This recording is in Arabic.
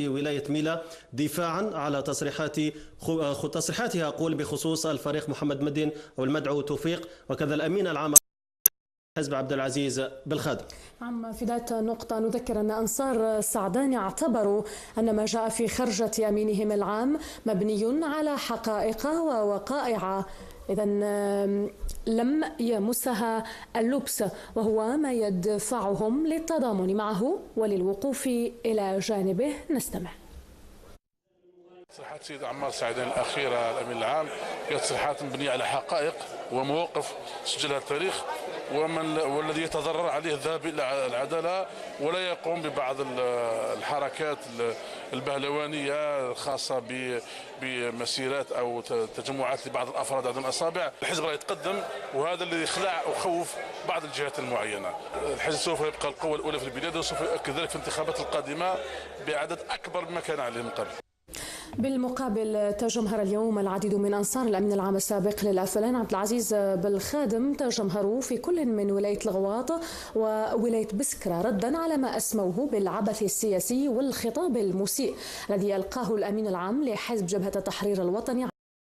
ولاية ميلا دفاعا على تصريحاتها أقول بخصوص الفريق محمد مدين والمدعو توفيق وكذا الأمين العام حزب عبد العزيز بالخادم. نعم، في ذات نقطة نذكر أن أنصار السعداني اعتبروا أن ما جاء في خرجة أمينهم العام مبني على حقائق ووقائع، إذا لم يمسها اللبس، وهو ما يدفعهم للتضامن معه وللوقوف إلى جانبه. نستمع. تصريحات سيد عمار السعداني الأخيرة الأمين العام هي تصريحات مبنية على حقائق ومواقف سجلها التاريخ، والذي يتضرر عليه الذهاب إلى العدالة ولا يقوم ببعض الحركات البهلوانية الخاصة بمسيرات أو تجمعات لبعض الأفراد عدم الأصابع. الحزب راه يتقدم، وهذا الذي يخلع وخوف بعض الجهات المعينة. الحزب سوف يبقى القوة الأولى في البلاد، وسوف يؤكد ذلك في الانتخابات القادمة بعدد أكبر مما كان عليه من قبل. بالمقابل تجمهر اليوم العديد من أنصار الأمين العام السابق للأفلان عبد العزيز بالخادم، تجمهروا في كل من ولاية الغواط وولاية بسكرة ردا على ما أسموه بالعبث السياسي والخطاب المسيء الذي ألقاه الأمين العام لحزب جبهة التحرير الوطني